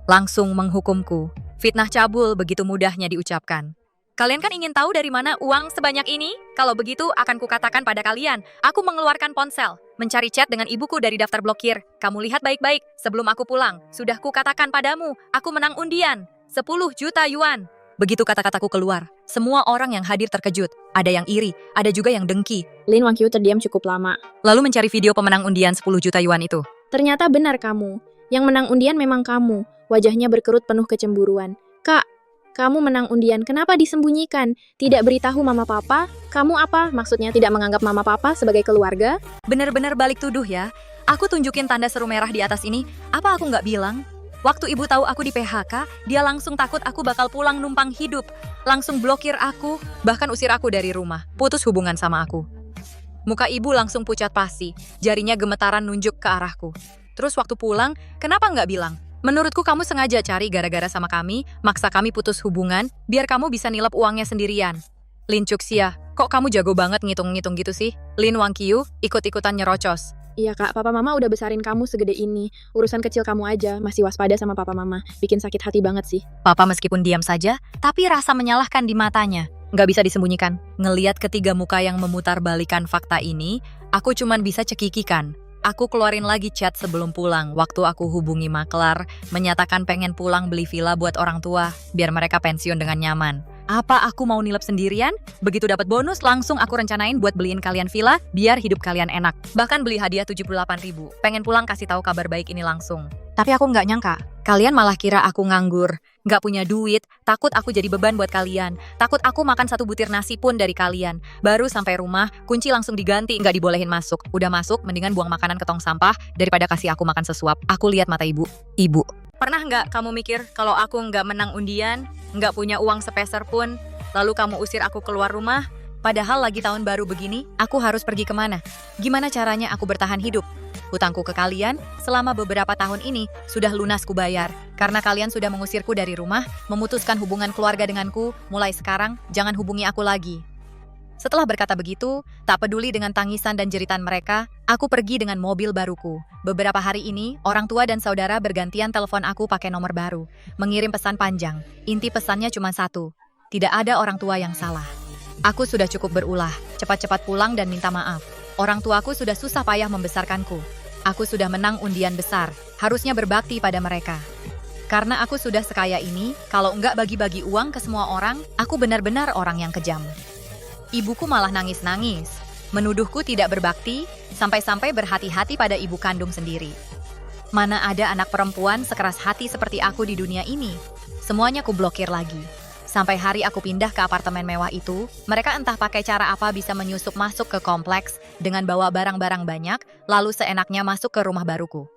Langsung menghukumku. Fitnah cabul begitu mudahnya diucapkan. Kalian kan ingin tahu dari mana uang sebanyak ini? Kalau begitu akan kukatakan pada kalian. Aku mengeluarkan ponsel, mencari chat dengan ibuku dari daftar blokir. Kamu lihat baik-baik, sebelum aku pulang, sudah kukatakan padamu, aku menang undian. 10 juta yuan. Begitu kata-kataku keluar, semua orang yang hadir terkejut. Ada yang iri, ada juga yang dengki. Lin Wang Qiu terdiam cukup lama. Lalu mencari video pemenang undian 10 juta yuan itu. Ternyata benar kamu. Yang menang undian memang kamu. Wajahnya berkerut penuh kecemburuan. Kak, kamu menang undian, kenapa disembunyikan? Tidak beritahu mama papa? Kamu apa? Maksudnya tidak menganggap mama papa sebagai keluarga? Bener-bener balik tuduh ya. Aku tunjukin tanda seru merah di atas ini. Apa aku nggak bilang? Waktu ibu tahu aku di PHK, dia langsung takut aku bakal pulang numpang hidup. Langsung blokir aku, bahkan usir aku dari rumah. Putus hubungan sama aku. Muka ibu langsung pucat pasi, jarinya gemetaran nunjuk ke arahku. Terus waktu pulang, kenapa nggak bilang? Menurutku kamu sengaja cari gara-gara sama kami, maksa kami putus hubungan, biar kamu bisa nilep uangnya sendirian. Lin Chuxia, kok kamu jago banget ngitung-ngitung gitu sih? Lin Wang Qiu ikut-ikutan nyerocos. Iya kak, papa mama udah besarin kamu segede ini. Urusan kecil kamu aja, masih waspada sama papa mama. Bikin sakit hati banget sih. Papa meskipun diam saja, tapi rasa menyalahkan di matanya. Nggak bisa disembunyikan. Ngeliat ketiga muka yang memutarbalikan fakta ini, aku cuman bisa cekikikan. Aku keluarin lagi chat sebelum pulang, waktu aku hubungi maklar, menyatakan pengen pulang beli villa buat orang tua, biar mereka pensiun dengan nyaman. Apa aku mau nilep sendirian? Begitu dapat bonus, langsung aku rencanain buat beliin kalian villa, biar hidup kalian enak. Bahkan beli hadiah 78.000. Pengen pulang kasih tahu kabar baik ini langsung. Tapi aku nggak nyangka, kalian malah kira aku nganggur, nggak punya duit, takut aku jadi beban buat kalian, takut aku makan satu butir nasi pun dari kalian. Baru sampai rumah, kunci langsung diganti, nggak dibolehin masuk. Udah masuk, mendingan buang makanan ke tong sampah, daripada kasih aku makan sesuap. Aku lihat mata ibu. Ibu, pernah nggak kamu mikir kalau aku nggak menang undian, nggak punya uang sepeser pun, lalu kamu usir aku keluar rumah? Padahal lagi tahun baru begini, aku harus pergi kemana? Gimana caranya aku bertahan hidup? Hutangku ke kalian selama beberapa tahun ini sudah lunas kubayar. Karena kalian sudah mengusirku dari rumah, memutuskan hubungan keluarga denganku, mulai sekarang jangan hubungi aku lagi. Setelah berkata begitu, tak peduli dengan tangisan dan jeritan mereka, aku pergi dengan mobil baruku. Beberapa hari ini, orang tua dan saudara bergantian telepon aku pakai nomor baru, mengirim pesan panjang. Inti pesannya cuma satu, tidak ada orang tua yang salah. Aku sudah cukup berulah, cepat-cepat pulang dan minta maaf. Orang tuaku sudah susah payah membesarkanku. Aku sudah menang undian besar, harusnya berbakti pada mereka. Karena aku sudah sekaya ini, kalau enggak bagi-bagi uang ke semua orang, aku benar-benar orang yang kejam. Ibuku malah nangis-nangis, menuduhku tidak berbakti, sampai-sampai berhati-hati pada ibu kandung sendiri. Mana ada anak perempuan sekeras hati seperti aku di dunia ini? Semuanya ku blokir lagi. Sampai hari aku pindah ke apartemen mewah itu, mereka entah pakai cara apa bisa menyusup masuk ke kompleks dengan bawa barang-barang banyak, lalu seenaknya masuk ke rumah baruku.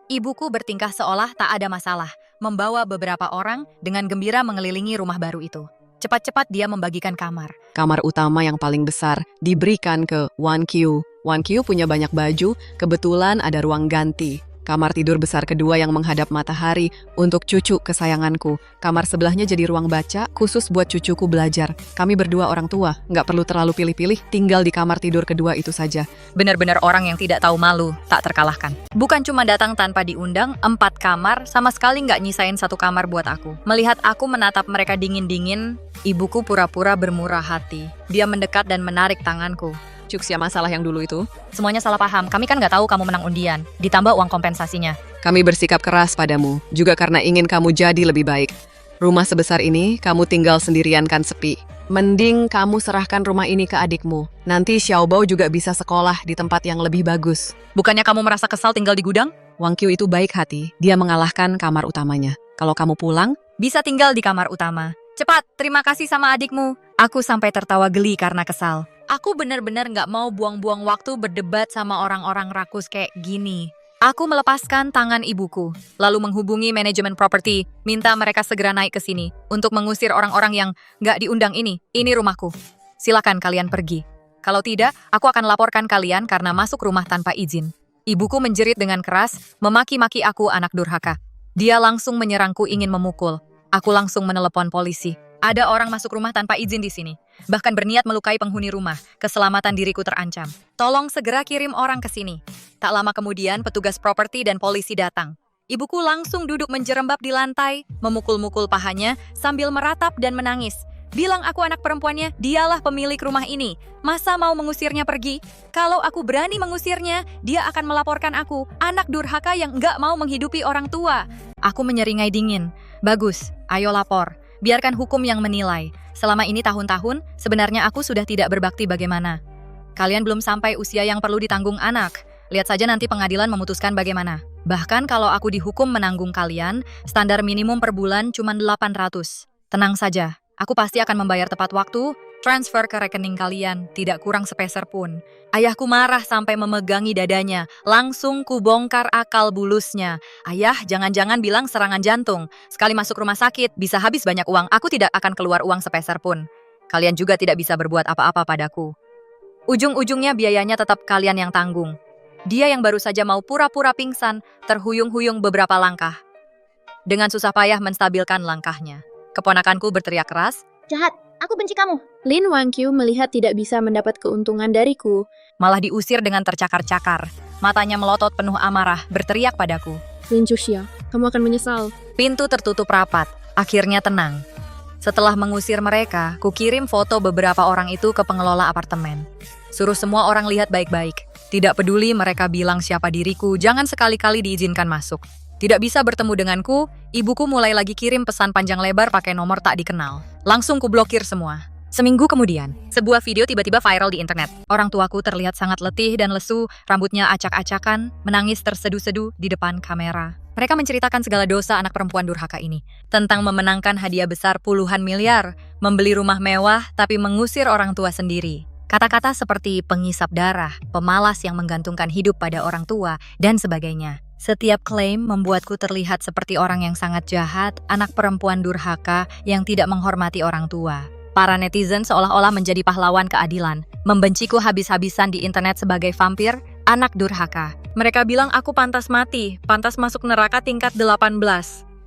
Ibuku bertingkah seolah tak ada masalah, membawa beberapa orang dengan gembira mengelilingi rumah baru itu. Cepat-cepat dia membagikan kamar. Kamar utama yang paling besar diberikan ke Wan Qiu. Wan Qiu punya banyak baju, kebetulan ada ruang ganti. Kamar tidur besar kedua yang menghadap matahari untuk cucu kesayanganku. Kamar sebelahnya jadi ruang baca, khusus buat cucuku belajar. Kami berdua orang tua, nggak perlu terlalu pilih-pilih, tinggal di kamar tidur kedua itu saja. Benar-benar orang yang tidak tahu malu, tak terkalahkan. Bukan cuma datang tanpa diundang, 4 kamar, sama sekali nggak nyisain 1 kamar buat aku. Melihat aku menatap mereka dingin-dingin, ibuku pura-pura bermurah hati. Dia mendekat dan menarik tanganku. Cuxia, masalah yang dulu itu? Semuanya salah paham, kami kan nggak tahu kamu menang undian, ditambah uang kompensasinya. Kami bersikap keras padamu, juga karena ingin kamu jadi lebih baik. Rumah sebesar ini, kamu tinggal sendirian kan sepi. Mending kamu serahkan rumah ini ke adikmu. Nanti Xiaobao juga bisa sekolah di tempat yang lebih bagus. Bukannya kamu merasa kesal tinggal di gudang? Wang Qiu itu baik hati, dia mengalahkan kamar utamanya. Kalau kamu pulang, Bisa tinggal di kamar utama. Cepat, terima kasih sama adikmu. Aku sampai tertawa geli karena kesal. Aku benar-benar nggak mau buang-buang waktu berdebat sama orang-orang rakus kayak gini. Aku melepaskan tangan ibuku, lalu menghubungi manajemen properti, minta mereka segera naik ke sini untuk mengusir orang-orang yang nggak diundang ini. Ini rumahku. Silakan kalian pergi. Kalau tidak, aku akan laporkan kalian karena masuk rumah tanpa izin. Ibuku menjerit dengan keras, memaki-maki aku anak durhaka. Dia langsung menyerangku ingin memukul. Aku langsung menelepon polisi. Ada orang masuk rumah tanpa izin di sini. Bahkan berniat melukai penghuni rumah. Keselamatan diriku terancam. Tolong segera kirim orang ke sini. Tak lama kemudian, petugas properti dan polisi datang. Ibuku langsung duduk menjerembab di lantai, memukul-mukul pahanya sambil meratap dan menangis. Bilang aku anak perempuannya, dialah pemilik rumah ini. Masa mau mengusirnya pergi? Kalau aku berani mengusirnya, dia akan melaporkan aku, anak durhaka yang nggak mau menghidupi orang tua. Aku menyeringai dingin. Bagus, ayo lapor. Biarkan hukum yang menilai. Selama ini tahun-tahun, sebenarnya aku sudah tidak berbakti bagaimana. Kalian belum sampai usia yang perlu ditanggung anak. Lihat saja nanti pengadilan memutuskan bagaimana. Bahkan kalau aku dihukum menanggung kalian, standar minimum per bulan cuma 800. Tenang saja, aku pasti akan membayar tepat waktu, transfer ke rekening kalian, tidak kurang sepeser pun. Ayahku marah sampai memegangi dadanya, langsung kubongkar akal bulusnya. Ayah, jangan-jangan bilang serangan jantung. Sekali masuk rumah sakit, bisa habis banyak uang, aku tidak akan keluar uang sepeser pun. Kalian juga tidak bisa berbuat apa-apa padaku. Ujung-ujungnya biayanya tetap kalian yang tanggung. Dia yang baru saja mau pura-pura pingsan, terhuyung-huyung beberapa langkah. Dengan susah payah menstabilkan langkahnya. Keponakanku berteriak keras, Jahat, aku benci kamu. Lin Wangqiu melihat tidak bisa mendapat keuntungan dariku. malah diusir dengan tercakar-cakar. Matanya melotot penuh amarah, berteriak padaku. Lin Cuxia, kamu akan menyesal. Pintu tertutup rapat, akhirnya tenang. Setelah mengusir mereka, kukirim foto beberapa orang itu ke pengelola apartemen. Suruh semua orang lihat baik-baik. Tidak peduli mereka bilang siapa diriku, jangan sekali-kali diizinkan masuk. Tidak bisa bertemu denganku, ibuku mulai lagi kirim pesan panjang lebar pakai nomor tak dikenal. Langsung kublokir semua. Seminggu kemudian, sebuah video tiba-tiba viral di internet. Orang tuaku terlihat sangat letih dan lesu, rambutnya acak-acakan, menangis terseduh-seduh di depan kamera. Mereka menceritakan segala dosa anak perempuan durhaka ini. Tentang memenangkan hadiah besar puluhan miliar, membeli rumah mewah tapi mengusir orang tua sendiri. Kata-kata seperti pengisap darah, pemalas yang menggantungkan hidup pada orang tua, dan sebagainya. Setiap klaim membuatku terlihat seperti orang yang sangat jahat, anak perempuan durhaka yang tidak menghormati orang tua. Para netizen seolah-olah menjadi pahlawan keadilan, membenciku habis-habisan di internet sebagai vampir, anak durhaka. Mereka bilang aku pantas mati, pantas masuk neraka tingkat 18.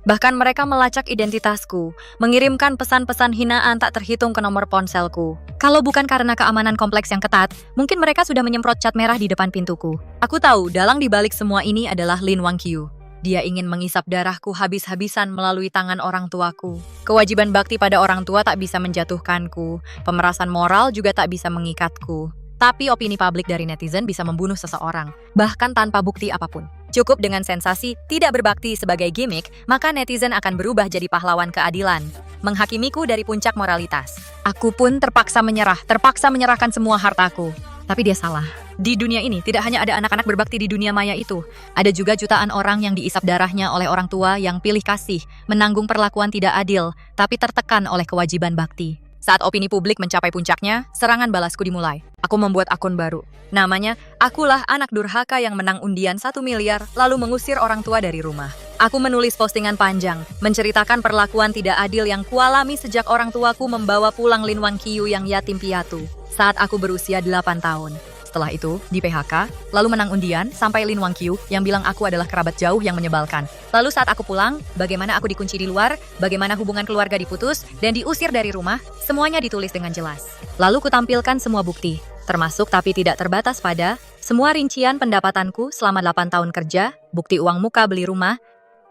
Bahkan mereka melacak identitasku, mengirimkan pesan-pesan hinaan tak terhitung ke nomor ponselku. Kalau bukan karena keamanan kompleks yang ketat, mungkin mereka sudah menyemprot cat merah di depan pintuku. Aku tahu dalang dibalik semua ini adalah Lin Wangqiu. Dia ingin mengisap darahku habis-habisan melalui tangan orang tuaku. Kewajiban bakti pada orang tua tak bisa menjatuhkanku. Pemerasan moral juga tak bisa mengikatku. Tapi opini publik dari netizen bisa membunuh seseorang, bahkan tanpa bukti apapun. Cukup dengan sensasi tidak berbakti sebagai gimmick, maka netizen akan berubah jadi pahlawan keadilan. Menghakimiku dari puncak moralitas. Aku pun terpaksa menyerahkan semua hartaku. Tapi dia salah. Di dunia ini tidak hanya ada anak-anak berbakti di dunia maya itu. Ada juga jutaan orang yang diisap darahnya oleh orang tua yang pilih kasih, menanggung perlakuan tidak adil, tapi tertekan oleh kewajiban bakti. Saat opini publik mencapai puncaknya, serangan balasku dimulai. Aku membuat akun baru. Namanya, Akulah Anak Durhaka yang menang undian 1 miliar, lalu mengusir orang tua dari rumah. Aku menulis postingan panjang, menceritakan perlakuan tidak adil yang kualami sejak orang tuaku membawa pulang Lin Wangqiu yang yatim piatu saat aku berusia 8 tahun. Setelah itu, di PHK, lalu menang undian sampai Lin Wangqiu yang bilang aku adalah kerabat jauh yang menyebalkan. Lalu saat aku pulang, bagaimana aku dikunci di luar, bagaimana hubungan keluarga diputus, dan diusir dari rumah, semuanya ditulis dengan jelas. Lalu kutampilkan semua bukti, termasuk tapi tidak terbatas pada semua rincian pendapatanku selama 8 tahun kerja, bukti uang muka beli rumah,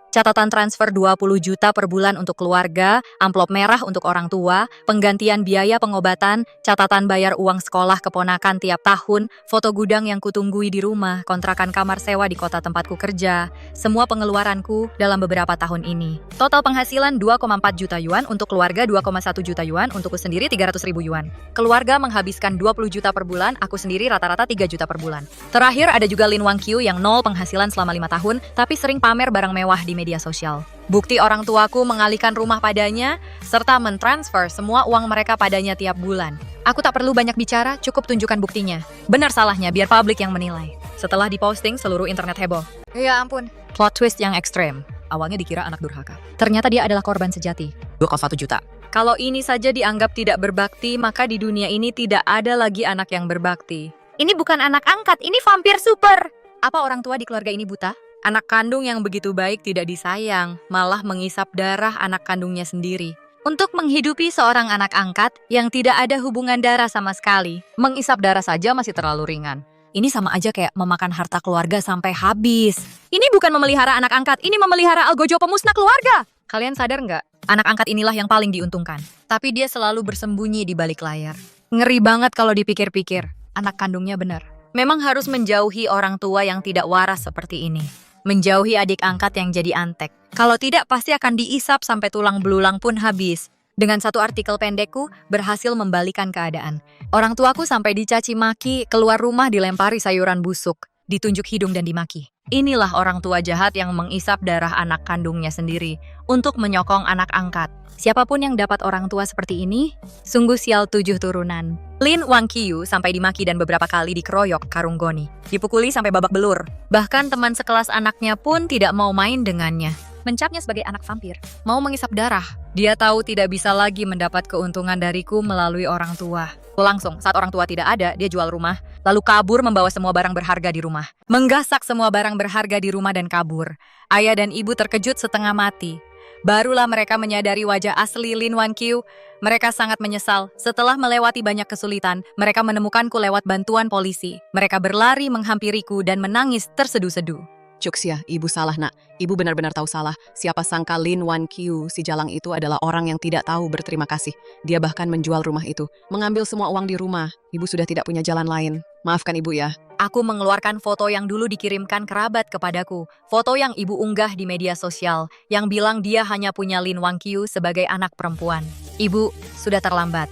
catatan transfer 20 juta per bulan untuk keluarga, amplop merah untuk orang tua, penggantian biaya pengobatan, catatan bayar uang sekolah keponakan tiap tahun, foto gudang yang kutunggui di rumah, kontrakan kamar sewa di kota tempatku kerja, semua pengeluaranku dalam beberapa tahun ini. Total penghasilan 2,4 juta yuan, untuk keluarga 2,1 juta yuan, untukku sendiri 300 ribu yuan. Keluarga menghabiskan 20 juta per bulan, aku sendiri rata-rata 3 juta per bulan. Terakhir ada juga Lin Wangqiu yang 0 penghasilan selama 5 tahun, tapi sering pamer barang mewah di media sosial. Bukti orang tuaku mengalihkan rumah padanya, serta mentransfer semua uang mereka padanya tiap bulan. Aku tak perlu banyak bicara, cukup tunjukkan buktinya. Benar salahnya, biar publik yang menilai. Setelah diposting, seluruh internet heboh. Ya ampun, plot twist yang ekstrem. Awalnya dikira anak durhaka. Ternyata dia adalah korban sejati. 2,1 juta. Kalau ini saja dianggap tidak berbakti, maka di dunia ini tidak ada lagi anak yang berbakti. Ini bukan anak angkat, ini vampir super. Apa orang tua di keluarga ini buta? Anak kandung yang begitu baik tidak disayang, malah mengisap darah anak kandungnya sendiri. Untuk menghidupi seorang anak angkat yang tidak ada hubungan darah sama sekali, mengisap darah saja masih terlalu ringan. Ini sama aja kayak memakan harta keluarga sampai habis. Ini bukan memelihara anak angkat, ini memelihara algojo pemusnah keluarga. Kalian sadar nggak? Anak angkat inilah yang paling diuntungkan. Tapi dia selalu bersembunyi di balik layar. Ngeri banget kalau dipikir-pikir. Anak kandungnya benar. Memang harus menjauhi orang tua yang tidak waras seperti ini. Menjauhi adik angkat yang jadi antek. Kalau tidak, pasti akan diisap sampai tulang belulang pun habis. Dengan satu artikel pendekku, berhasil membalikan keadaan. Orang tuaku sampai dicaci maki, keluar rumah dilempari sayuran busuk, ditunjuk hidung dan dimaki. Inilah orang tua jahat yang mengisap darah anak kandungnya sendiri untuk menyokong anak angkat. Siapapun yang dapat orang tua seperti ini, sungguh sial 7 turunan. Lin Wangqiu sampai dimaki dan beberapa kali dikeroyok karung goni. Dipukuli sampai babak belur. Bahkan teman sekelas anaknya pun tidak mau main dengannya. Mencapnya sebagai anak vampir. Mau mengisap darah. Dia tahu tidak bisa lagi mendapat keuntungan dariku melalui orang tua. Langsung, saat orang tua tidak ada, dia jual rumah. Lalu kabur membawa semua barang berharga di rumah. Menggasak semua barang berharga di rumah dan kabur. Ayah dan ibu terkejut setengah mati. Barulah mereka menyadari wajah asli Lin Wangqiu. Mereka sangat menyesal. Setelah melewati banyak kesulitan, mereka menemukanku lewat bantuan polisi. Mereka berlari menghampiriku dan menangis terseduh-seduh. Cuxia, ibu salah nak. Ibu benar-benar tahu salah. Siapa sangka Lin Wangqiu, si jalang itu adalah orang yang tidak tahu berterima kasih. Dia bahkan menjual rumah itu, mengambil semua uang di rumah. Ibu sudah tidak punya jalan lain. Maafkan ibu ya. Aku mengeluarkan foto yang dulu dikirimkan kerabat kepadaku. Foto yang ibu unggah di media sosial, yang bilang dia hanya punya Lin Wangqiu sebagai anak perempuan. Ibu, sudah terlambat.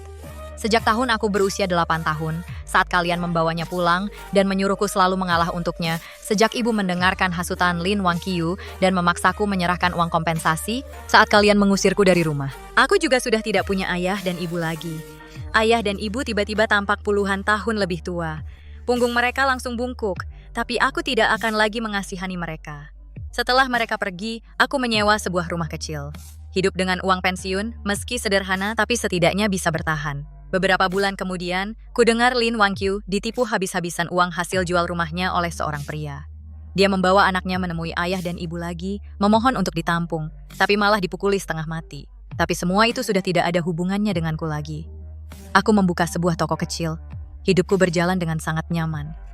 Sejak tahun aku berusia 8 tahun, saat kalian membawanya pulang dan menyuruhku selalu mengalah untuknya, sejak ibu mendengarkan hasutan Lin Wangqiu dan memaksaku menyerahkan uang kompensasi saat kalian mengusirku dari rumah. Aku juga sudah tidak punya ayah dan ibu lagi. Ayah dan ibu tiba-tiba tampak puluhan tahun lebih tua. Punggung mereka langsung bungkuk, tapi aku tidak akan lagi mengasihani mereka. Setelah mereka pergi, aku menyewa sebuah rumah kecil. Hidup dengan uang pensiun, meski sederhana tapi setidaknya bisa bertahan. Beberapa bulan kemudian, kudengar Lin Wangqiu ditipu habis-habisan uang hasil jual rumahnya oleh seorang pria. Dia membawa anaknya menemui ayah dan ibu lagi, memohon untuk ditampung, tapi malah dipukuli setengah mati. Tapi semua itu sudah tidak ada hubungannya denganku lagi. Aku membuka sebuah toko kecil. Hidupku berjalan dengan sangat nyaman.